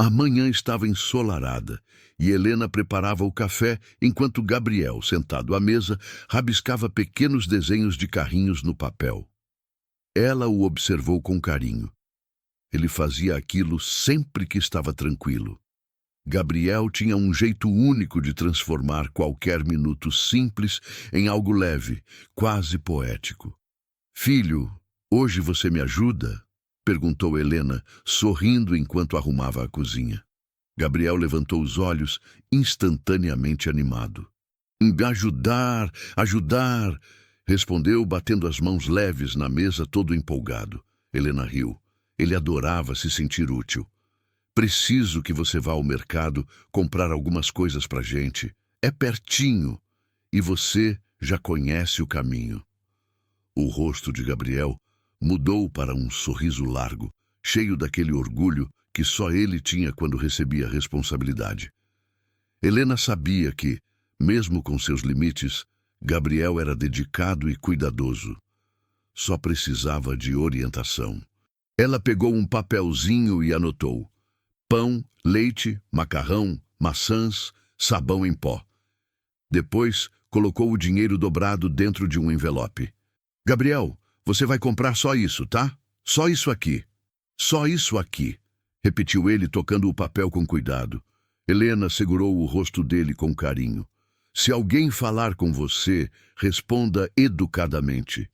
A manhã estava ensolarada e Helena preparava o café enquanto Gabriel, sentado à mesa, rabiscava pequenos desenhos de carrinhos no papel. Ela o observou com carinho. Ele fazia aquilo sempre que estava tranquilo. Gabriel tinha um jeito único de transformar qualquer minuto simples em algo leve, quase poético. "Filho, hoje você me ajuda?" perguntou Helena, sorrindo enquanto arrumava a cozinha. Gabriel levantou os olhos, instantaneamente animado. Ajudar, ajudar!" respondeu, batendo as mãos leves na mesa, todo empolgado. Helena riu. Ele adorava se sentir útil. "Preciso que você vá ao mercado comprar algumas coisas pra gente. É pertinho. E você já conhece o caminho." O rosto de Gabriel mudou para um sorriso largo, cheio daquele orgulho que só ele tinha quando recebia a responsabilidade. Helena sabia que, mesmo com seus limites, Gabriel era dedicado e cuidadoso. Só precisava de orientação. Ela pegou um papelzinho e anotou: pão, leite, macarrão, maçãs, sabão em pó. Depois, colocou o dinheiro dobrado dentro de um envelope. "Gabriel, você vai comprar só isso, tá? Só isso aqui. Só isso aqui", repetiu ele, tocando o papel com cuidado. Helena segurou o rosto dele com carinho. "Se alguém falar com você, responda educadamente.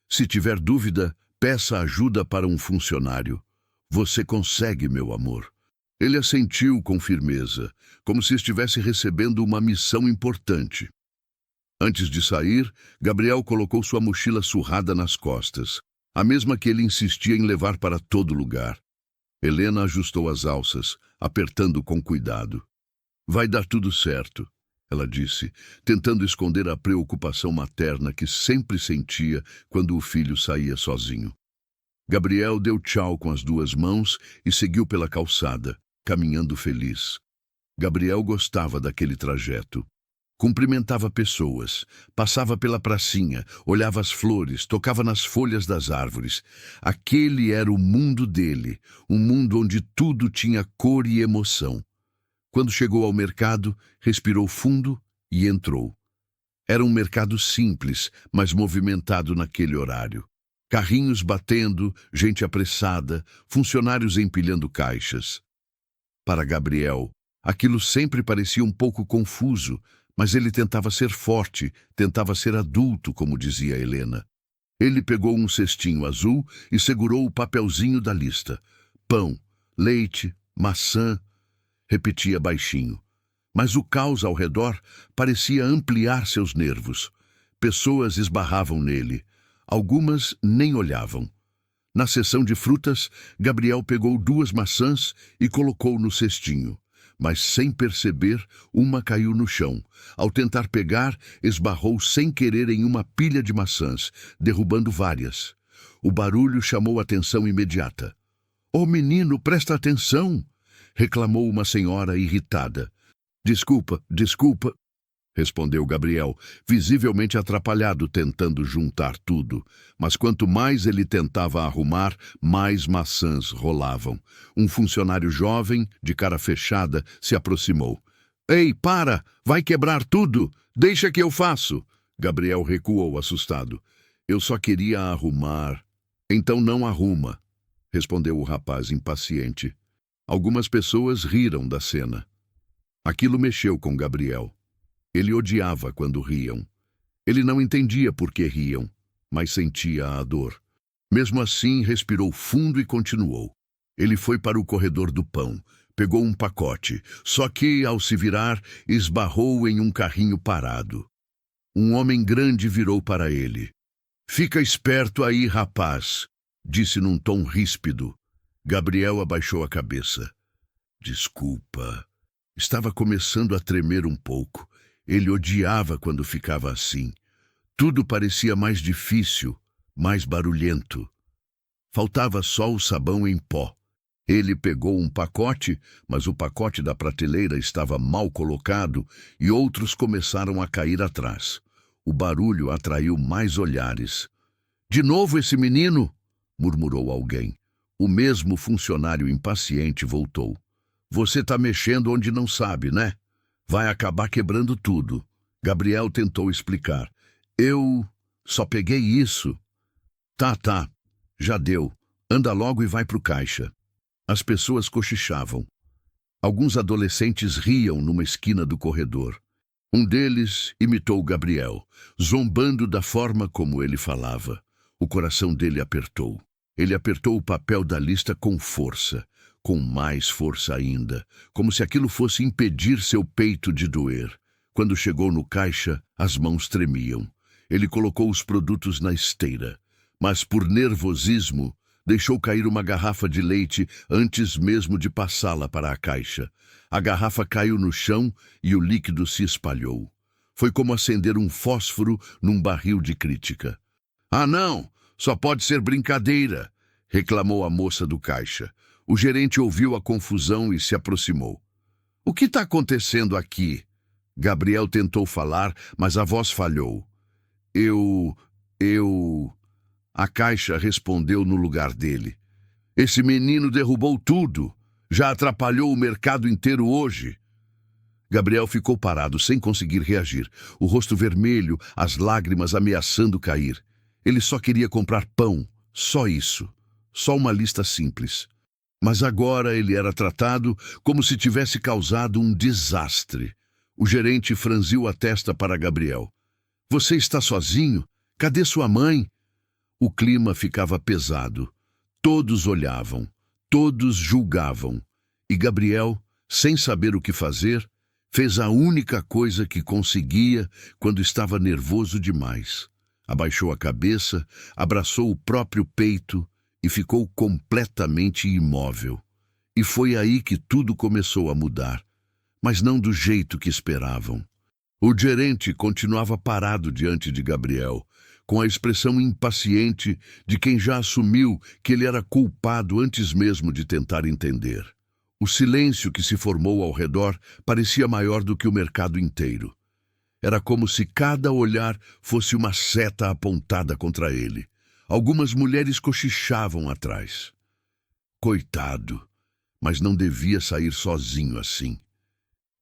Se tiver dúvida, peça ajuda para um funcionário. Você consegue, meu amor." Ele assentiu com firmeza, como se estivesse recebendo uma missão importante. Antes de sair, Gabriel colocou sua mochila surrada nas costas, a mesma que ele insistia em levar para todo lugar. Helena ajustou as alças, apertando com cuidado. "Vai dar tudo certo", ela disse, tentando esconder a preocupação materna que sempre sentia quando o filho saía sozinho. Gabriel deu tchau com as duas mãos e seguiu pela calçada, caminhando feliz. Gabriel gostava daquele trajeto. Cumprimentava pessoas, passava pela pracinha, olhava as flores, tocava nas folhas das árvores. Aquele era o mundo dele, um mundo onde tudo tinha cor e emoção. Quando chegou ao mercado, respirou fundo e entrou. Era um mercado simples, mas movimentado naquele horário. Carrinhos batendo, gente apressada, funcionários empilhando caixas. Para Gabriel, aquilo sempre parecia um pouco confuso, mas ele tentava ser forte, tentava ser adulto, como dizia Helena. Ele pegou um cestinho azul e segurou o papelzinho da lista. "Pão, leite, maçã", repetia baixinho. Mas o caos ao redor parecia ampliar seus nervos. Pessoas esbarravam nele. Algumas nem olhavam. Na seção de frutas, Gabriel pegou 2 maçãs e colocou no cestinho. Mas, sem perceber, uma caiu no chão. Ao tentar pegar, esbarrou sem querer em uma pilha de maçãs, derrubando várias. O barulho chamou a atenção imediata. "Ô menino, presta atenção!" reclamou uma senhora irritada. Desculpa", respondeu Gabriel, visivelmente atrapalhado tentando juntar tudo. Mas quanto mais ele tentava arrumar, mais maçãs rolavam. Um funcionário jovem, de cara fechada, se aproximou. "Ei, para! Vai quebrar tudo! Deixa que eu faço!" Gabriel recuou assustado. "Eu só queria arrumar." "Então não arruma", respondeu o rapaz impaciente. Algumas pessoas riram da cena. Aquilo mexeu com Gabriel. Ele odiava quando riam. Ele não entendia por que riam, mas sentia a dor. Mesmo assim, respirou fundo e continuou. Ele foi para o corredor do pão, pegou um pacote, só que, ao se virar, esbarrou em um carrinho parado. Um homem grande virou para ele. "Fica esperto aí, rapaz", disse num tom ríspido. Gabriel abaixou a cabeça. "Desculpa." Estava começando a tremer um pouco. Ele odiava quando ficava assim. Tudo parecia mais difícil, mais barulhento. Faltava só o sabão em pó. Ele pegou um pacote, mas o pacote da prateleira estava mal colocado e outros começaram a cair atrás. O barulho atraiu mais olhares. "De novo esse menino?" murmurou alguém. O mesmo funcionário impaciente voltou. Você tá mexendo onde não sabe, né? Vai acabar quebrando tudo. Gabriel tentou explicar. Eu só peguei isso. Tá, já deu. Anda logo e vai pro caixa. As pessoas cochichavam. Alguns adolescentes riam numa esquina do corredor. Um deles imitou Gabriel, zombando da forma como ele falava. O coração dele apertou. Ele apertou o papel da lista com força, com mais força ainda, como se aquilo fosse impedir seu peito de doer. Quando chegou no caixa, as mãos tremiam. Ele colocou os produtos na esteira, mas por nervosismo, deixou cair uma garrafa de leite antes mesmo de passá-la para a caixa. A garrafa caiu no chão e o líquido se espalhou. Foi como acender um fósforo num barril de crítica. Ah, não! Só pode ser brincadeira! Reclamou a moça do caixa. O gerente ouviu a confusão e se aproximou. O que está acontecendo aqui? Gabriel tentou falar, mas a voz falhou. Eu... A caixa respondeu no lugar dele. Esse menino derrubou tudo. Já atrapalhou o mercado inteiro hoje. Gabriel ficou parado, sem conseguir reagir, o rosto vermelho, as lágrimas ameaçando cair. Ele só queria comprar pão, só isso. Só uma lista simples. Mas agora ele era tratado como se tivesse causado um desastre. O gerente franziu a testa para Gabriel. Você está sozinho? Cadê sua mãe? O clima ficava pesado. Todos olhavam, todos julgavam. E Gabriel, sem saber o que fazer, fez a única coisa que conseguia quando estava nervoso demais. Abaixou a cabeça, abraçou o próprio peito e ficou completamente imóvel. E foi aí que tudo começou a mudar, mas não do jeito que esperavam. O gerente continuava parado diante de Gabriel, com a expressão impaciente de quem já assumiu que ele era culpado antes mesmo de tentar entender. O silêncio que se formou ao redor parecia maior do que o mercado inteiro. Era como se cada olhar fosse uma seta apontada contra ele. Algumas mulheres cochichavam atrás. Coitado, mas não devia sair sozinho assim.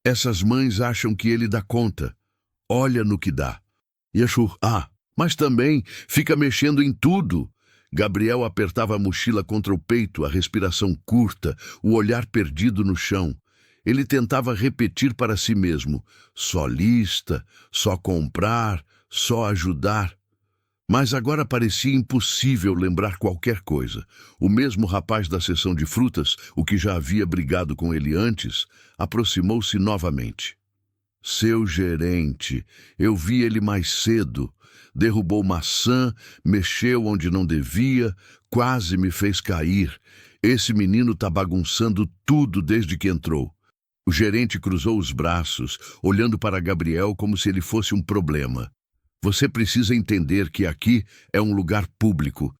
Essas mães acham que ele dá conta. Olha no que dá. Mas também fica mexendo em tudo. Gabriel apertava a mochila contra o peito, a respiração curta, o olhar perdido no chão. Ele tentava repetir para si mesmo: só lista, só comprar, só ajudar. Mas agora parecia impossível lembrar qualquer coisa. O mesmo rapaz da seção de frutas, o que já havia brigado com ele antes, aproximou-se novamente. Seu gerente, eu vi ele mais cedo. Derrubou maçã, mexeu onde não devia, quase me fez cair. Esse menino tá bagunçando tudo desde que entrou. O gerente cruzou os braços, olhando para Gabriel como se ele fosse um problema. Você precisa entender que aqui é um lugar público.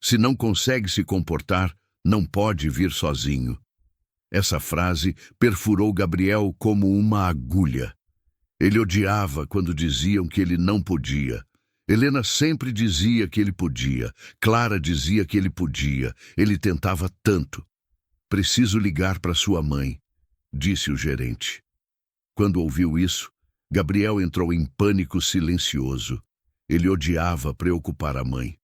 Se não consegue se comportar, não pode vir sozinho. Essa frase perfurou Gabriel como uma agulha. Ele odiava quando diziam que ele não podia. Helena sempre dizia que ele podia. Clara dizia que ele podia. Ele tentava tanto. Preciso ligar para sua mãe, disse o gerente. Quando ouviu isso, Gabriel entrou em pânico silencioso. Ele odiava preocupar a mãe.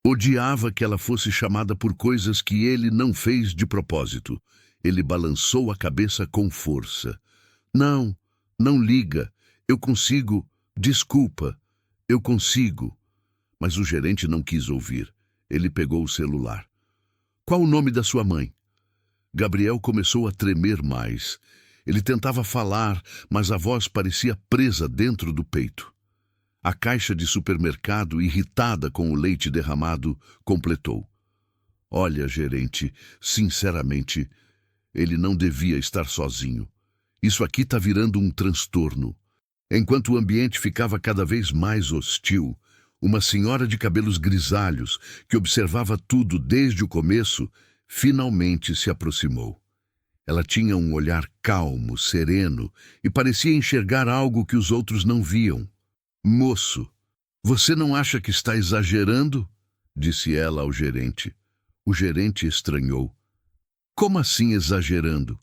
Odiava que ela fosse chamada por coisas que ele não fez de propósito. Ele balançou a cabeça com força. Não, não liga. Eu consigo. Desculpa. Eu consigo. Mas o gerente não quis ouvir. Ele pegou o celular. Qual o nome da sua mãe? Gabriel começou a tremer mais. Ele tentava falar, mas a voz parecia presa dentro do peito. A caixa de supermercado, irritada com o leite derramado, completou. Olha, gerente, sinceramente, ele não devia estar sozinho. Isso aqui está virando um transtorno. Enquanto o ambiente ficava cada vez mais hostil, uma senhora de cabelos grisalhos, que observava tudo desde o começo, finalmente se aproximou. Ela tinha um olhar calmo, sereno, e parecia enxergar algo que os outros não viam. Moço, você não acha que está exagerando? Disse ela ao gerente. O gerente estranhou. Como assim exagerando?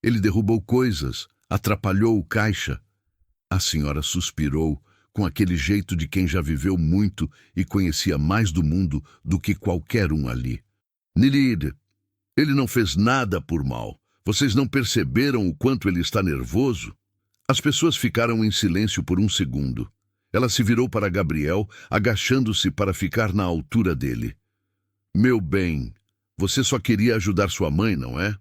Ele derrubou coisas, atrapalhou o caixa. A senhora suspirou, com aquele jeito de quem já viveu muito e conhecia mais do mundo do que qualquer um ali. Nilid, ele não fez nada por mal. Vocês não perceberam o quanto ele está nervoso? As pessoas ficaram em silêncio por um segundo. Ela se virou para Gabriel, agachando-se para ficar na altura dele. Meu bem, você só queria ajudar sua mãe, não é?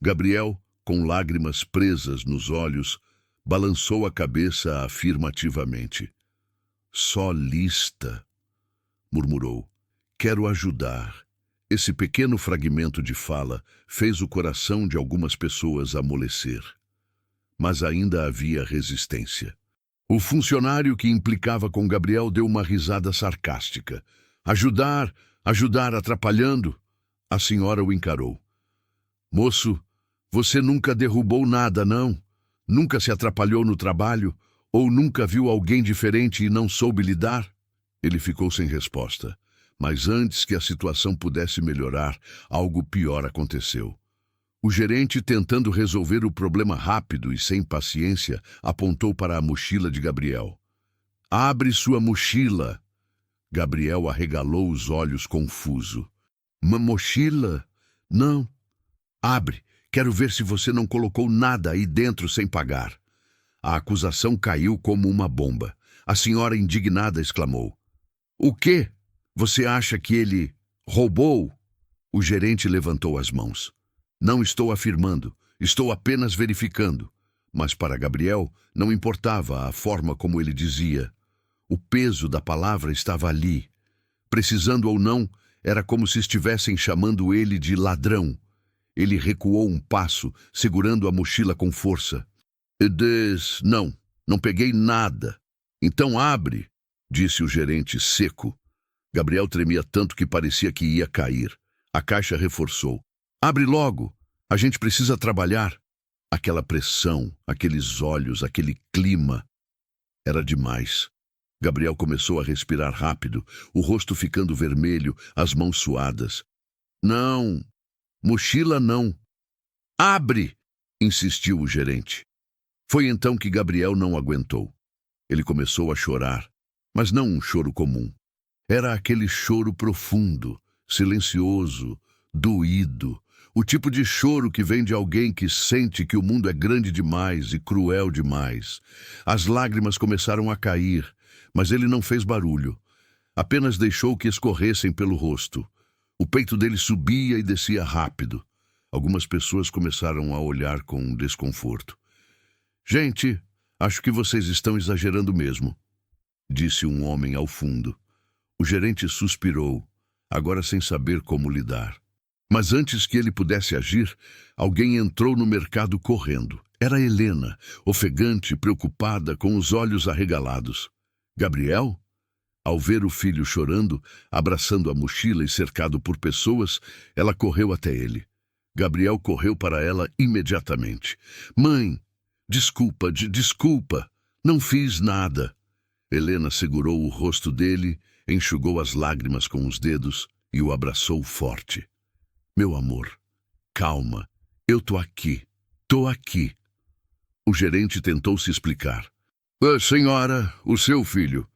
Gabriel, com lágrimas presas nos olhos, balançou a cabeça afirmativamente. Solista, murmurou. Quero ajudar. Esse pequeno fragmento de fala fez o coração de algumas pessoas amolecer. Mas ainda havia resistência. O funcionário que implicava com Gabriel deu uma risada sarcástica. Ajudar, atrapalhando. A senhora o encarou. Moço, você nunca derrubou nada, não? Nunca se atrapalhou no trabalho? Ou nunca viu alguém diferente e não soube lidar? Ele ficou sem resposta. Mas antes que a situação pudesse melhorar, algo pior aconteceu. O gerente, tentando resolver o problema rápido e sem paciência, apontou para a mochila de Gabriel. Abre sua mochila! Gabriel arregalou os olhos confuso. Uma mochila? Não. Abre. Quero ver se você não colocou nada aí dentro sem pagar. A acusação caiu como uma bomba. A senhora indignada exclamou. O quê? Você acha que ele roubou? O gerente levantou as mãos. Não estou afirmando, estou apenas verificando. Mas para Gabriel não importava a forma como ele dizia. O peso da palavra estava ali. Precisando ou não, era como se estivessem chamando ele de ladrão. Ele recuou um passo, segurando a mochila com força. Não peguei nada. Então abre, disse o gerente seco. Gabriel tremia tanto que parecia que ia cair. A caixa reforçou. Abre logo, a gente precisa trabalhar. Aquela pressão, aqueles olhos, aquele clima. Era demais. Gabriel começou a respirar rápido, o rosto ficando vermelho, as mãos suadas. Não, mochila não. Abre, insistiu o gerente. Foi então que Gabriel não aguentou. Ele começou a chorar, mas não um choro comum. Era aquele choro profundo, silencioso, doído. O tipo de choro que vem de alguém que sente que o mundo é grande demais e cruel demais. As lágrimas começaram a cair, mas ele não fez barulho. Apenas deixou que escorressem pelo rosto. O peito dele subia e descia rápido. Algumas pessoas começaram a olhar com desconforto. Gente, acho que vocês estão exagerando mesmo, disse um homem ao fundo. O gerente suspirou, agora sem saber como lidar. Mas antes que ele pudesse agir, alguém entrou no mercado correndo. Era Helena, ofegante, preocupada, com os olhos arregalados. Gabriel? Ao ver o filho chorando, abraçando a mochila e cercado por pessoas, ela correu até ele. Gabriel correu para ela imediatamente. Mãe, desculpa, não fiz nada. Helena segurou o rosto dele, enxugou as lágrimas com os dedos e o abraçou forte. Meu amor, calma, eu tô aqui. O gerente tentou se explicar. Senhora, o seu filho.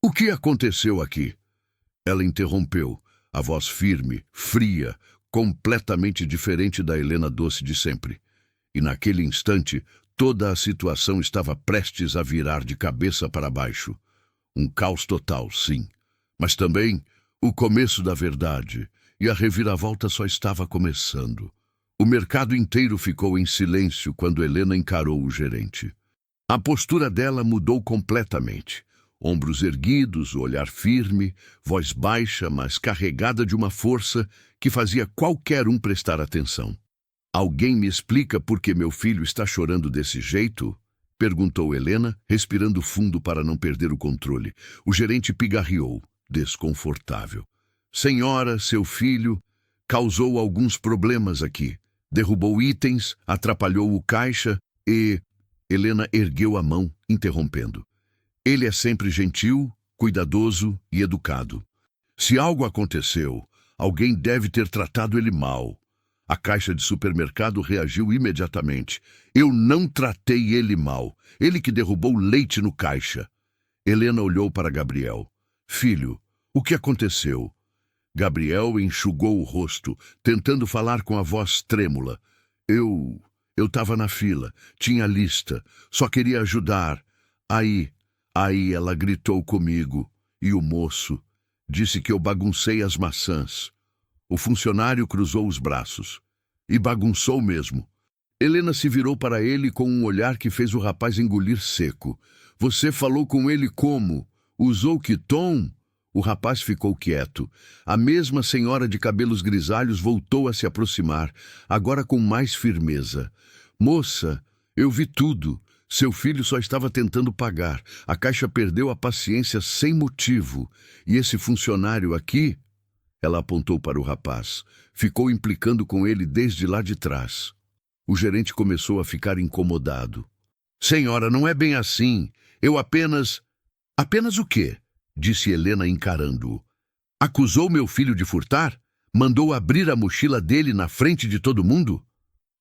O que aconteceu aqui? Ela interrompeu, a voz firme, fria, completamente diferente da Helena doce de sempre. E naquele instante, toda a situação estava prestes a virar de cabeça para baixo. Um caos total, sim. Mas também o começo da verdade. E a reviravolta só estava começando. O mercado inteiro ficou em silêncio quando Helena encarou o gerente. A postura dela mudou completamente. Ombros erguidos, o olhar firme, voz baixa, mas carregada de uma força que fazia qualquer um prestar atenção. Alguém me explica por que meu filho está chorando desse jeito? Perguntou Helena, respirando fundo para não perder o controle. O gerente pigarreou, desconfortável. Senhora, seu filho causou alguns problemas aqui. Derrubou itens, atrapalhou o caixa e... Helena ergueu a mão, interrompendo. Ele é sempre gentil, cuidadoso e educado. Se algo aconteceu, alguém deve ter tratado ele mal. A caixa de supermercado reagiu imediatamente. Eu não tratei ele mal. Ele que derrubou o leite no caixa. Helena olhou para Gabriel. Filho, o que aconteceu? Gabriel enxugou o rosto, tentando falar com a voz trêmula. Eu estava na fila, tinha lista, só queria ajudar. Aí ela gritou comigo, e o moço disse que eu baguncei as maçãs. O funcionário cruzou os braços. E bagunçou mesmo. Helena se virou para ele com um olhar que fez o rapaz engolir seco. Você falou com ele como? Usou que tom? O rapaz ficou quieto. A mesma senhora de cabelos grisalhos voltou a se aproximar, agora com mais firmeza. Moça, eu vi tudo. Seu filho só estava tentando pagar. A caixa perdeu a paciência sem motivo. E esse funcionário aqui... Ela apontou para o rapaz. Ficou implicando com ele desde lá de trás. O gerente começou a ficar incomodado. Senhora, não é bem assim. Eu apenas... Apenas o quê? Disse Helena encarando-o. Acusou meu filho de furtar? Mandou abrir a mochila dele na frente de todo mundo?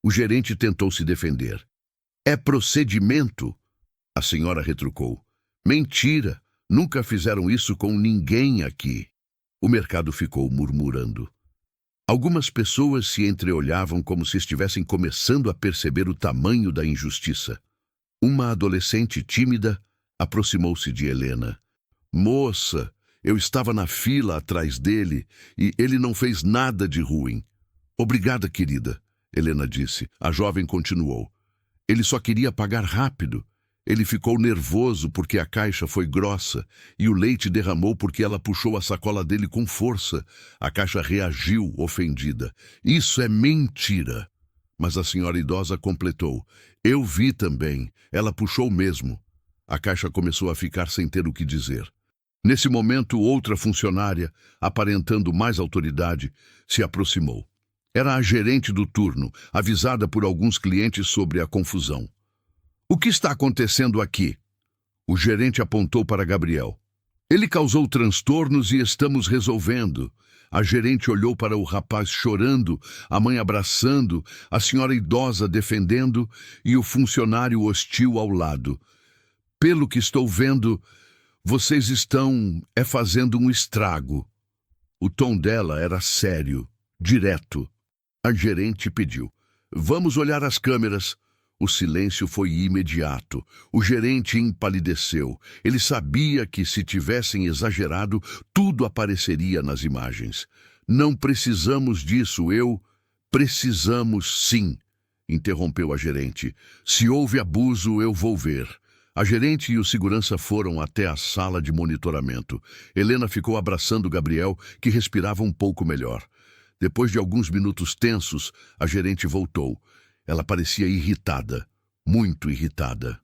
O gerente tentou se defender. É procedimento. A senhora retrucou. Mentira. Nunca fizeram isso com ninguém aqui. O mercado ficou murmurando. Algumas pessoas se entreolhavam como se estivessem começando a perceber o tamanho da injustiça. Uma adolescente tímida aproximou-se de Helena. Moça, eu estava na fila atrás dele e ele não fez nada de ruim. Obrigada, querida, Helena disse. A jovem continuou. Ele só queria pagar rápido. Ele ficou nervoso porque a caixa foi grossa e o leite derramou porque ela puxou a sacola dele com força. A caixa reagiu, ofendida. Isso é mentira. Mas a senhora idosa completou. Eu vi também. Ela puxou mesmo. A caixa começou a ficar sem ter o que dizer. Nesse momento, outra funcionária, aparentando mais autoridade, se aproximou. Era a gerente do turno, avisada por alguns clientes sobre a confusão. O que está acontecendo aqui? O gerente apontou para Gabriel. Ele causou transtornos e estamos resolvendo. A gerente olhou para o rapaz chorando, a mãe abraçando, a senhora idosa defendendo e o funcionário hostil ao lado. Pelo que estou vendo, vocês estão fazendo um estrago. O tom dela era sério, direto. A gerente pediu. Vamos olhar as câmeras. O silêncio foi imediato. O gerente empalideceu. Ele sabia que, se tivessem exagerado, tudo apareceria nas imagens. Não precisamos disso, Precisamos sim, interrompeu a gerente. Se houve abuso, eu vou ver. A gerente e o segurança foram até a sala de monitoramento. Helena ficou abraçando Gabriel, que respirava um pouco melhor. Depois de alguns minutos tensos, a gerente voltou. Ela parecia irritada, muito irritada.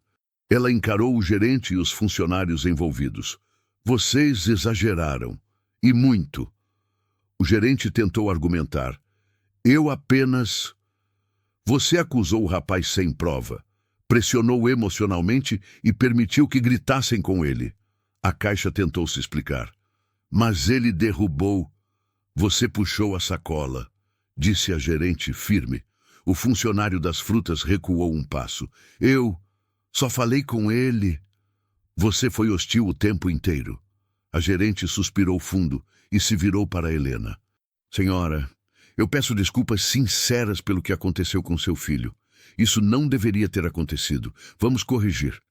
Ela encarou o gerente e os funcionários envolvidos. Vocês exageraram. E muito. O gerente tentou argumentar. Eu apenas... Você acusou o rapaz sem prova. Pressionou emocionalmente e permitiu que gritassem com ele. A caixa tentou se explicar. Mas ele derrubou. Você puxou a sacola, disse a gerente firme. O funcionário das frutas recuou um passo. Eu só falei com ele. Você foi hostil o tempo inteiro. A gerente suspirou fundo e se virou para Helena. Senhora, eu peço desculpas sinceras pelo que aconteceu com seu filho. Isso não deveria ter acontecido. Vamos corrigir.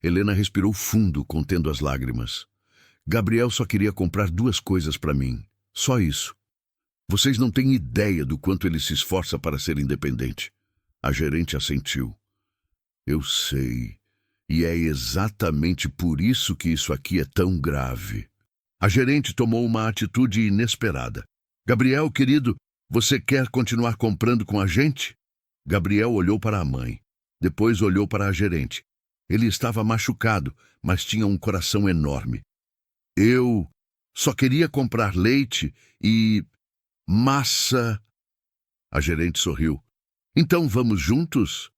Helena respirou fundo, contendo as lágrimas. Gabriel só queria comprar 2 coisas para mim. Só isso. Vocês não têm ideia do quanto ele se esforça para ser independente. A gerente assentiu. Eu sei. E é exatamente por isso que isso aqui é tão grave. A gerente tomou uma atitude inesperada. Gabriel, querido, você quer continuar comprando com a gente? Gabriel olhou para a mãe. Depois olhou para a gerente. Ele estava machucado, mas tinha um coração enorme. Eu só queria comprar leite e... massa. A gerente sorriu. Então vamos juntos?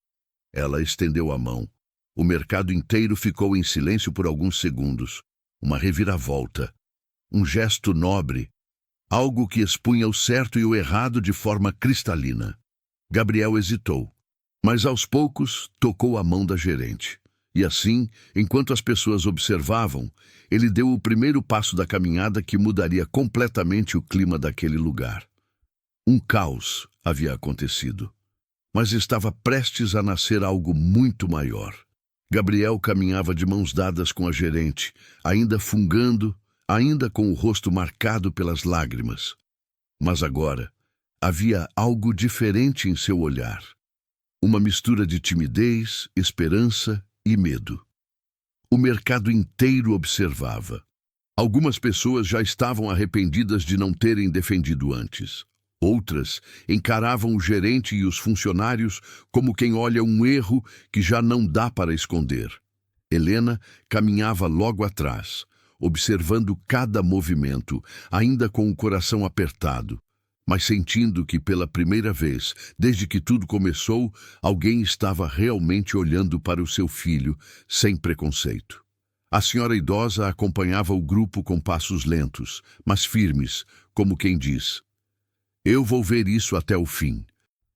Ela estendeu a mão. O mercado inteiro ficou em silêncio por alguns segundos. Uma reviravolta. Um gesto nobre. algo que expunha o certo e o errado de forma cristalina. Gabriel hesitou, mas aos poucos tocou a mão da gerente. E assim, enquanto as pessoas observavam, ele deu o primeiro passo da caminhada que mudaria completamente o clima daquele lugar. Um caos havia acontecido, mas estava prestes a nascer algo muito maior. Gabriel caminhava de mãos dadas com a gerente, ainda fungando, ainda com o rosto marcado pelas lágrimas. Mas agora, havia algo diferente em seu olhar. Uma mistura de timidez, esperança e medo. O mercado inteiro observava. Algumas pessoas já estavam arrependidas de não terem defendido antes. Outras encaravam o gerente e os funcionários como quem olha um erro que já não dá para esconder. Helena caminhava logo atrás, observando cada movimento, ainda com o coração apertado, mas sentindo que pela primeira vez, desde que tudo começou, alguém estava realmente olhando para o seu filho, sem preconceito. A senhora idosa acompanhava o grupo com passos lentos, mas firmes, como quem diz: "Eu vou ver isso até o fim."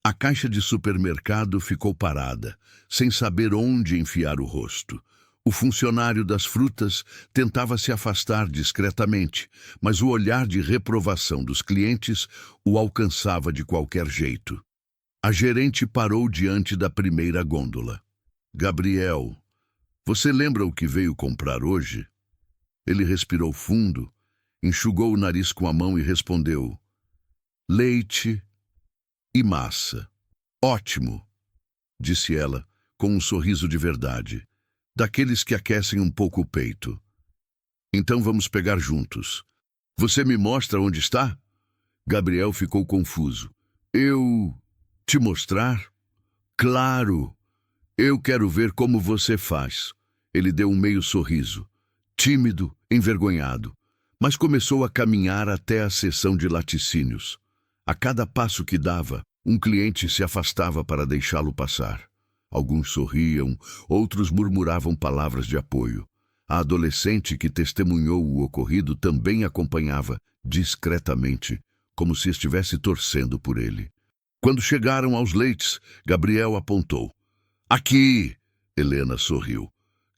A caixa de supermercado ficou parada, sem saber onde enfiar o rosto. O funcionário das frutas tentava se afastar discretamente, mas o olhar de reprovação dos clientes o alcançava de qualquer jeito. A gerente parou diante da primeira gôndola. "Gabriel, você lembra o que veio comprar hoje?" Ele respirou fundo, enxugou o nariz com a mão e respondeu: "Leite e massa." "Ótimo", disse ela, com um sorriso de verdade, daqueles que aquecem um pouco o peito. "Então vamos pegar juntos. Você me mostra onde está?" Gabriel ficou confuso. "Eu te mostrar? Claro! Eu quero ver como você faz." Ele deu um meio sorriso, tímido, envergonhado, mas começou a caminhar até a seção de laticínios. A cada passo que dava, um cliente se afastava para deixá-lo passar. Alguns sorriam, outros murmuravam palavras de apoio. A adolescente que testemunhou o ocorrido também acompanhava, discretamente, como se estivesse torcendo por ele. Quando chegaram aos leites, Gabriel apontou. "Aqui!" Helena sorriu.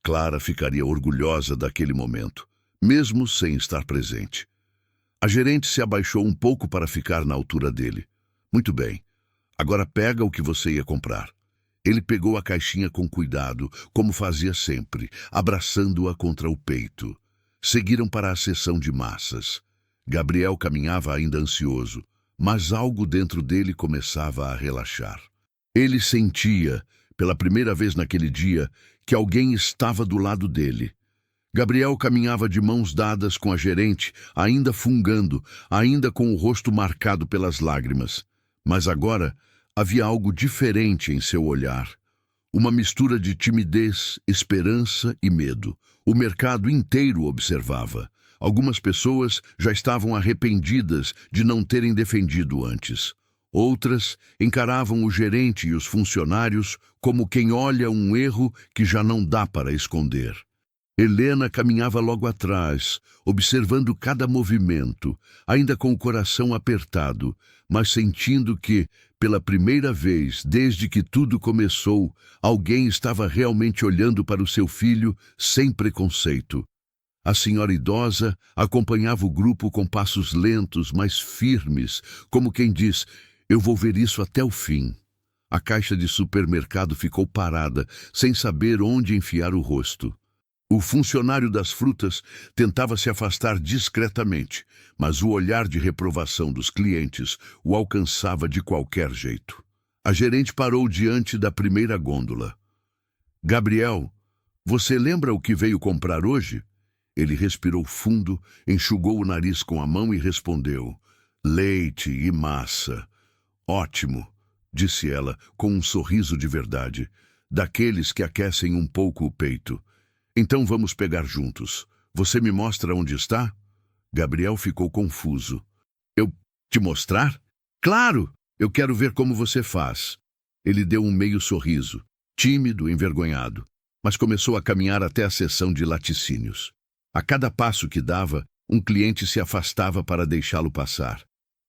Clara ficaria orgulhosa daquele momento, mesmo sem estar presente. A gerente se abaixou um pouco para ficar na altura dele. "Muito bem. Agora pega o que você ia comprar." Ele pegou a caixinha com cuidado, como fazia sempre, abraçando-a contra o peito. Seguiram para a seção de massas. Gabriel caminhava ainda ansioso, mas algo dentro dele começava a relaxar. Ele sentia, pela primeira vez naquele dia, que alguém estava do lado dele. Gabriel caminhava de mãos dadas com a gerente, ainda fungando, ainda com o rosto marcado pelas lágrimas. Mas agora havia algo diferente em seu olhar. Uma mistura de timidez, esperança e medo. O mercado inteiro observava. Algumas pessoas já estavam arrependidas de não terem defendido antes. Outras encaravam o gerente e os funcionários como quem olha um erro que já não dá para esconder. Helena caminhava logo atrás, observando cada movimento, ainda com o coração apertado, mas sentindo que, pela primeira vez desde que tudo começou, alguém estava realmente olhando para o seu filho sem preconceito. A senhora idosa acompanhava o grupo com passos lentos, mas firmes, como quem diz: "Eu vou ver isso até o fim." A caixa de supermercado ficou parada, sem saber onde enfiar o rosto. O funcionário das frutas tentava se afastar discretamente, mas o olhar de reprovação dos clientes o alcançava de qualquer jeito. A gerente parou diante da primeira gôndola. "Gabriel, você lembra o que veio comprar hoje?" Ele respirou fundo, enxugou o nariz com a mão e respondeu: "Leite e massa." "Ótimo", disse ela, com um sorriso de verdade, daqueles que aquecem um pouco o peito. "Então vamos pegar juntos. Você me mostra onde está?" Gabriel ficou confuso. "Eu te mostrar? Claro! Eu quero ver como você faz." Ele deu um meio sorriso, tímido, envergonhado, mas começou a caminhar até a seção de laticínios. A cada passo que dava, Um cliente se afastava para deixá-lo passar.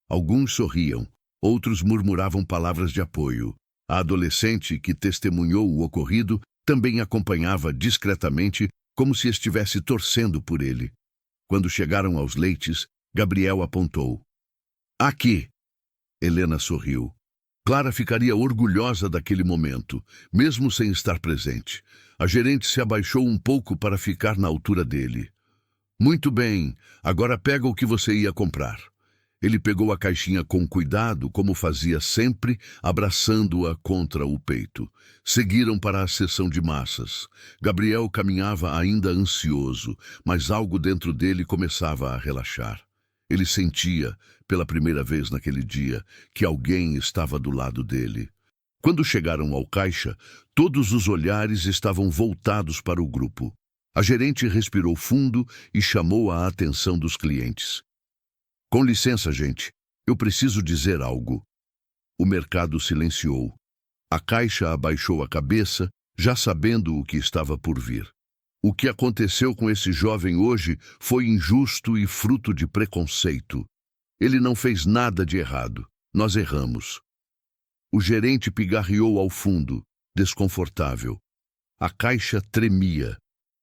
Alguns sorriam, outros murmuravam palavras de apoio. A adolescente, que testemunhou o ocorrido, também acompanhava discretamente, como se estivesse torcendo por ele. Quando chegaram aos leites, Gabriel apontou. Aqui! Helena sorriu. Clara ficaria orgulhosa daquele momento, mesmo sem estar presente. A gerente se abaixou um pouco para ficar na altura dele. Muito bem, agora pega o que você ia comprar. Ele pegou a caixinha com cuidado, como fazia sempre, abraçando-a contra o peito. Seguiram para a seção de massas. Gabriel caminhava ainda ansioso, mas algo dentro dele começava a relaxar. Ele sentia, pela primeira vez naquele dia, que alguém estava do lado dele. Quando chegaram ao caixa, todos os olhares estavam voltados para o grupo. A gerente respirou fundo e chamou a atenção dos clientes. Com licença, gente, eu preciso dizer algo. O mercado silenciou. A caixa abaixou a cabeça, já sabendo o que estava por vir. O que aconteceu com esse jovem hoje foi injusto e fruto de preconceito. Ele não fez nada de errado. Nós erramos. O gerente pigarreou ao fundo, desconfortável. A caixa tremia.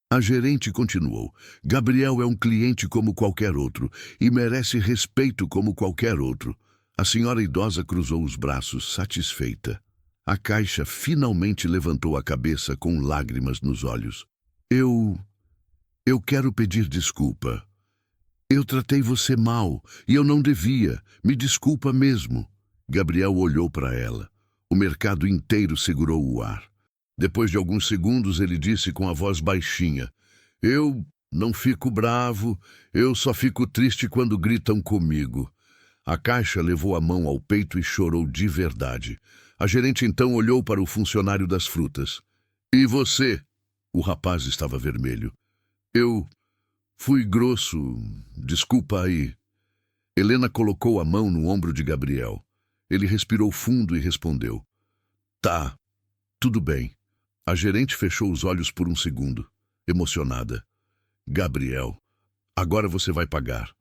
A gerente continuou. Gabriel é um cliente como qualquer outro e merece respeito como qualquer outro. A senhora idosa cruzou os braços, satisfeita. A caixa finalmente levantou a cabeça com lágrimas nos olhos. Eu quero pedir desculpa. Eu tratei você mal e eu não devia. Me desculpa mesmo. Gabriel olhou para ela. O mercado inteiro segurou o ar. Depois de alguns segundos, ele disse com a voz baixinha: Eu não fico bravo, eu só fico triste quando gritam comigo. A caixa levou a mão ao peito e chorou de verdade. A gerente então olhou para o funcionário das frutas. E você? O rapaz estava vermelho. Eu fui grosso, desculpa aí. Helena colocou a mão no ombro de Gabriel. Ele respirou fundo e respondeu. Tá, tudo bem. A gerente fechou os olhos por um segundo, emocionada. Gabriel, agora você vai pagar.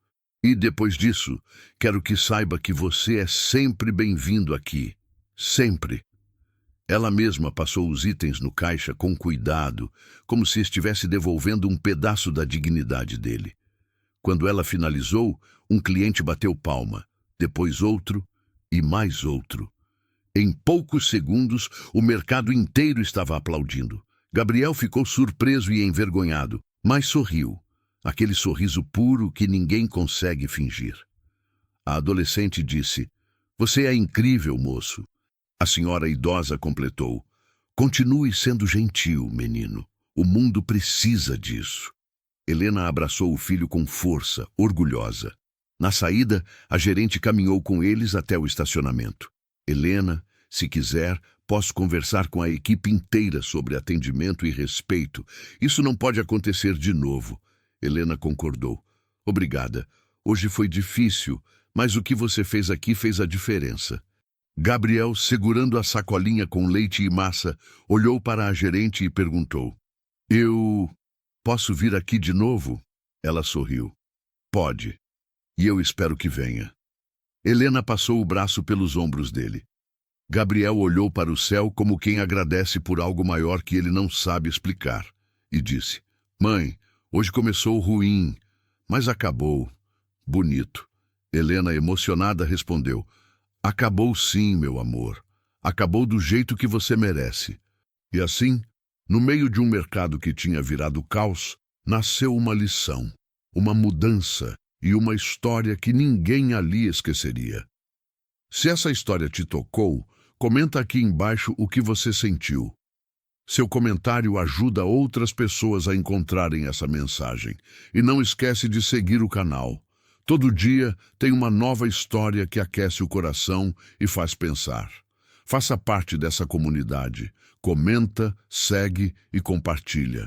E depois disso, quero que saiba que você é sempre bem-vindo aqui. Sempre. Ela mesma passou os itens no caixa com cuidado, como se estivesse devolvendo um pedaço da dignidade dele. Quando ela finalizou, um cliente bateu palma, depois outro e mais outro. Em poucos segundos, o mercado inteiro estava aplaudindo. Gabriel ficou surpreso e envergonhado, mas sorriu. Aquele sorriso puro que ninguém consegue fingir. A adolescente disse, Você é incrível, moço. A senhora idosa completou, Continue sendo gentil, menino. O mundo precisa disso. Helena abraçou o filho com força, orgulhosa. Na saída, a gerente caminhou com eles até o estacionamento. Helena, se quiser, posso conversar com a equipe inteira sobre atendimento e respeito. Isso não pode acontecer de novo. Helena concordou. Obrigada. Hoje foi difícil, mas o que você fez aqui fez a diferença. Gabriel, segurando a sacolinha com leite e massa, olhou para a gerente e perguntou. Eu posso vir aqui de novo? Ela sorriu. Pode. E eu espero que venha. Helena passou o braço pelos ombros dele. Gabriel olhou para o céu como quem agradece por algo maior que ele não sabe explicar, e disse, Mãe, hoje começou ruim, mas acabou. Bonito. Helena, emocionada, respondeu, Acabou sim, meu amor. Acabou do jeito que você merece. E assim, no meio de um mercado que tinha virado caos, nasceu uma lição, uma mudança e uma história que ninguém ali esqueceria. Se essa história te tocou, comenta aqui embaixo o que você sentiu. Seu comentário ajuda outras pessoas a encontrarem essa mensagem. E não esquece de seguir o canal. Todo dia tem uma nova história que aquece o coração e faz pensar. Faça parte dessa comunidade. Comenta, segue e compartilha.